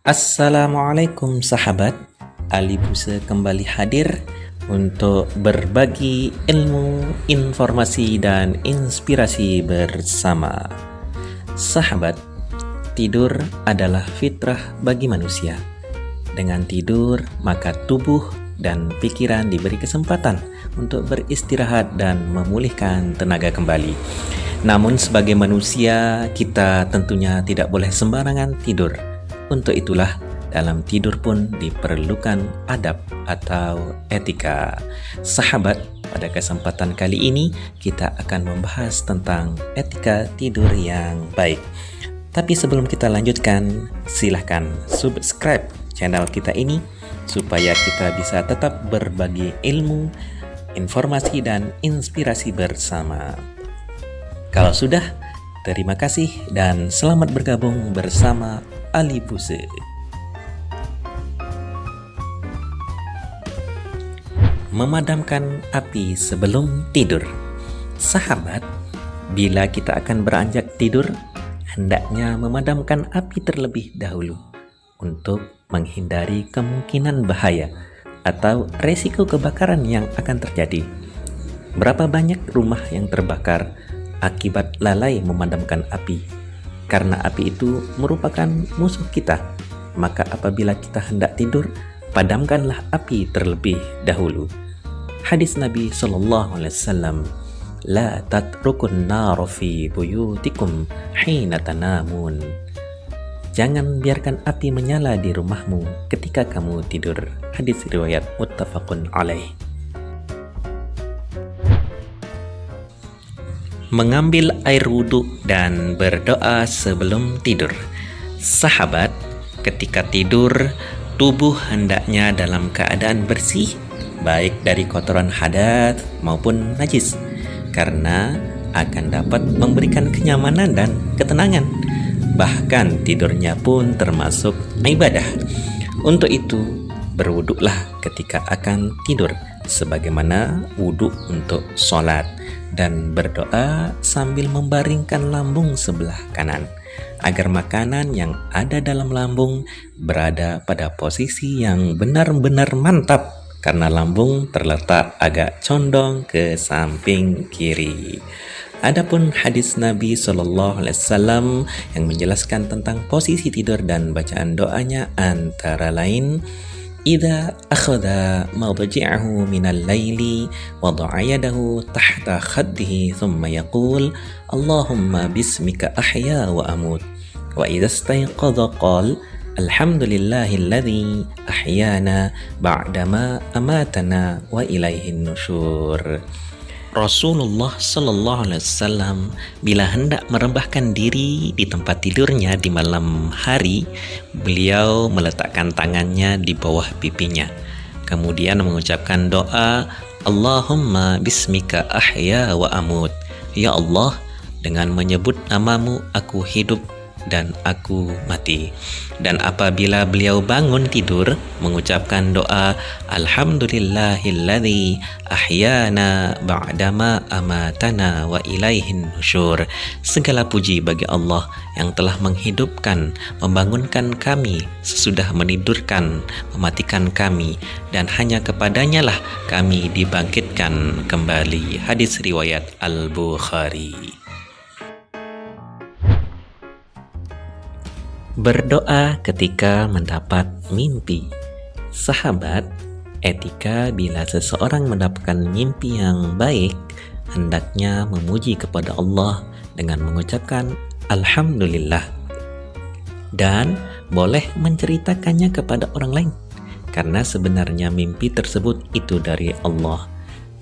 Assalamualaikum sahabat, Ali Buse kembali hadir untuk berbagi ilmu, informasi, dan inspirasi bersama. Sahabat, tidur adalah fitrah bagi manusia. Dengan tidur, maka tubuh dan pikiran diberi kesempatan untuk beristirahat dan memulihkan tenaga kembali. Namun sebagai manusia, kita tentunya tidak boleh sembarangan tidur. Untuk itulah dalam tidur pun diperlukan adab atau etika. Sahabat, pada kesempatan kali ini kita akan membahas tentang etika tidur yang baik. Tapi sebelum kita lanjutkan, silahkan subscribe channel kita ini supaya kita bisa tetap berbagi ilmu, informasi, dan inspirasi bersama. Kalau sudah, terima kasih dan selamat bergabung bersama Ali Buse. Memadamkan api sebelum tidur. Sahabat, bila kita akan beranjak tidur, hendaknya memadamkan api terlebih dahulu untuk menghindari kemungkinan bahaya atau resiko kebakaran yang akan terjadi. Berapa banyak rumah yang terbakar akibat lalai memadamkan api? Karena api itu merupakan musuh kita, maka apabila kita hendak tidur, padamkanlah api terlebih dahulu. Hadis Nabi SAW, La tatrukun nara fi buyutikum hina tanamun. Jangan biarkan api menyala di rumahmu ketika kamu tidur. Hadis riwayat muttafaqun alaih. Mengambil air wudhu dan berdoa sebelum tidur. Sahabat, ketika tidur, tubuh hendaknya dalam keadaan bersih, baik dari kotoran hadas maupun najis, karena akan dapat memberikan kenyamanan dan ketenangan. Bahkan tidurnya pun termasuk ibadah. Untuk itu, berwuduklah ketika akan tidur, sebagaimana wudhu untuk sholat, dan berdoa sambil membaringkan lambung sebelah kanan, agar makanan yang ada dalam lambung berada pada posisi yang benar-benar mantap, karena lambung terletak agak condong ke samping kiri. Adapun hadis Nabi SAW yang menjelaskan tentang posisi tidur dan bacaan doanya antara lain, Idza akhadha madji'ahu minal laili wada'a yadahu tahta khaddihi thumma yaqul Allahumma bismika ahya wa amut wa idza istayqadha qala alhamdulillahilladzi ahyana ba'dama amatana wa ilaihin nusyur. Rasulullah Sallallahu Alaihi Wasallam bila hendak merebahkan diri di tempat tidurnya di malam hari, beliau meletakkan tangannya di bawah pipinya, kemudian mengucapkan doa Allahumma bismika ahya wa amut. Ya Allah, dengan menyebut namamu aku hidup dan aku mati. Dan apabila beliau bangun tidur, mengucapkan doa Alhamdulillahilladzi ahyana ba'dama amatana wa ilaihin nusyur. Segala puji bagi Allah yang telah menghidupkan, membangunkan kami sesudah menidurkan, mematikan kami, dan hanya kepadanya lah kami dibangkitkan kembali. Hadis riwayat Al-Bukhari. Berdoa ketika mendapat mimpi. Sahabat, etika bila seseorang mendapatkan mimpi yang baik, hendaknya memuji kepada Allah dengan mengucapkan Alhamdulillah, dan boleh menceritakannya kepada orang lain, karena sebenarnya mimpi tersebut itu dari Allah.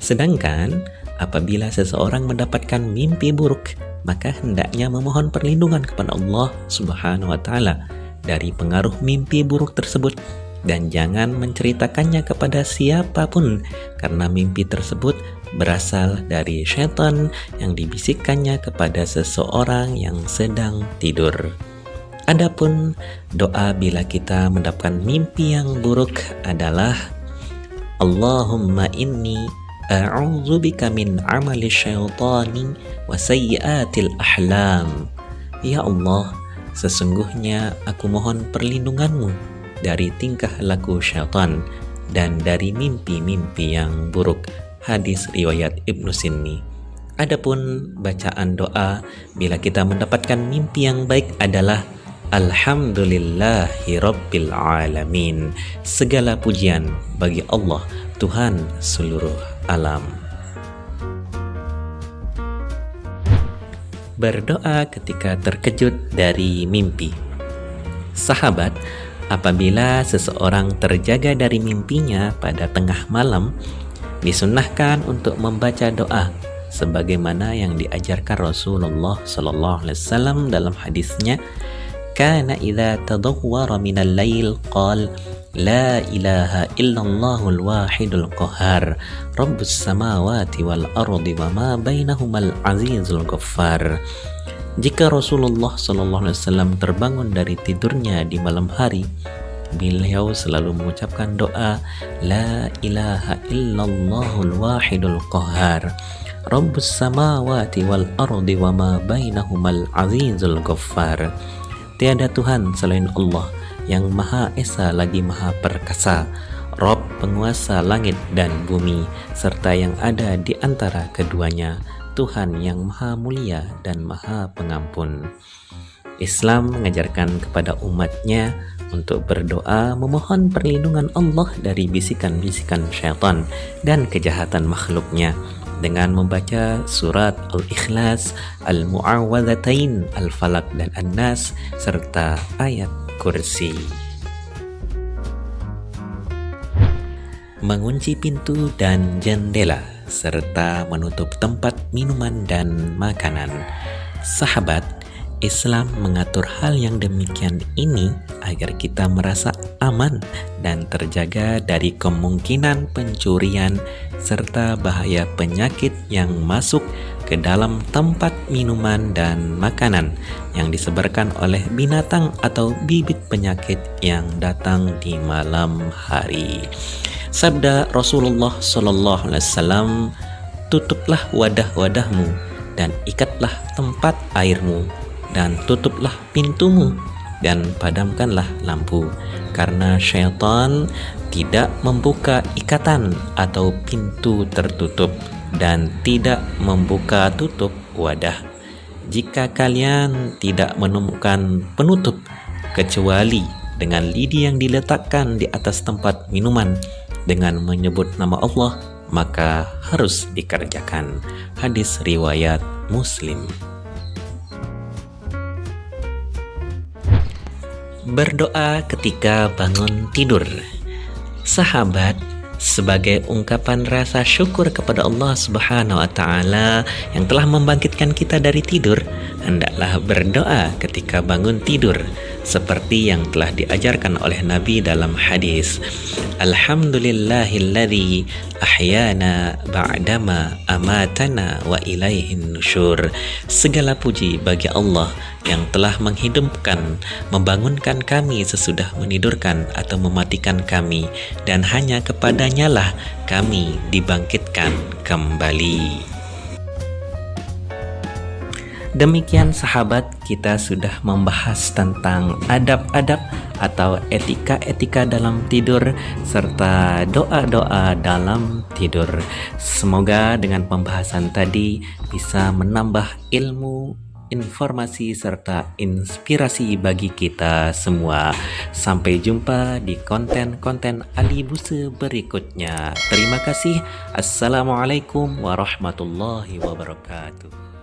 Sedangkan apabila seseorang mendapatkan mimpi buruk, maka hendaknya memohon perlindungan kepada Allah Subhanahu wa Ta'ala dari pengaruh mimpi buruk tersebut, dan jangan menceritakannya kepada siapapun, karena mimpi tersebut berasal dari syaitan yang dibisikkannya kepada seseorang yang sedang tidur. Adapun doa bila kita mendapatkan mimpi yang buruk adalah Allahumma inni a'udzubika min amali syaitani wa sayyiatil ahlam. Ya Allah, sesungguhnya aku mohon perlindunganmu dari tingkah laku syaitan dan dari mimpi-mimpi yang buruk. Hadis riwayat Ibnu Sinni. Adapun bacaan doa bila kita mendapatkan mimpi yang baik adalah Alhamdulillahi Rabbil Alamin. Segala pujian bagi Allah, Tuhan seluruh alam. Berdoa ketika terkejut dari mimpi. Sahabat, apabila seseorang terjaga dari mimpinya pada tengah malam, disunnahkan untuk membaca doa sebagaimana yang diajarkan Rasulullah sallallahu alaihi wasallam dalam hadisnya, kana idza tadawwara minal lail qala la ilaha illallahul wahidul qahhar rabbus samawati wal ardi wa ma bainahumal azizul ghaffar. Jika Rasulullah sallallahu alaihi wasallam terbangun dari tidurnya di malam hari, beliau selalu mengucapkan doa la ilaha illallahul wahidul qahhar rabbus samawati wal ardi wa ma bainahumal azizul ghaffar. Tiada Tuhan selain Allah yang Maha Esa lagi Maha Perkasa, Rabb penguasa langit dan bumi serta yang ada di antara keduanya, Tuhan yang Maha Mulia dan Maha Pengampun. Islam mengajarkan kepada umatnya untuk berdoa memohon perlindungan Allah dari bisikan-bisikan syaitan dan kejahatan makhluknya dengan membaca surat Al-Ikhlas, Al-Mu'awwadzatain, Al-Falaq dan An-Nas serta ayat kursi. Mengunci pintu dan jendela serta menutup tempat minuman dan makanan. Sahabat, Islam mengatur hal yang demikian ini agar kita merasa aman dan terjaga dari kemungkinan pencurian serta bahaya penyakit yang masuk ke dalam tempat minuman dan makanan yang disebarkan oleh binatang atau bibit penyakit yang datang di malam hari. Sabda Rasulullah sallallahu alaihi wasallam, tutuplah wadah-wadahmu dan ikatlah tempat airmu dan tutuplah pintumu dan padamkanlah lampu, karena syaitan tidak membuka ikatan atau pintu tertutup dan tidak membuka tutup wadah. Jika kalian tidak menemukan penutup kecuali dengan lidi yang diletakkan di atas tempat minuman dengan menyebut nama Allah, maka harus dikerjakan. Hadis riwayat Muslim. Berdoa ketika bangun tidur. Sahabat, sebagai ungkapan rasa syukur kepada Allah Subhanahu wa taala yang telah membangkitkan kita dari tidur, hendaklah berdoa ketika bangun tidur seperti yang telah diajarkan oleh Nabi dalam hadis. Alhamdulillahilladzi ahyana ba'dama amatana wa ilaihin nusyur. Segala puji bagi Allah yang telah menghidupkan, membangunkan kami sesudah menidurkan atau mematikan kami, dan hanya kepadanya lah kami dibangkitkan kembali. Demikian sahabat, kita sudah membahas tentang adab-adab atau etika-etika dalam tidur serta doa-doa dalam tidur. Semoga dengan pembahasan tadi bisa menambah ilmu, informasi serta inspirasi bagi kita semua. Sampai jumpa di konten-konten Ali Buse berikutnya. Terima kasih. Assalamualaikum warahmatullahi wabarakatuh.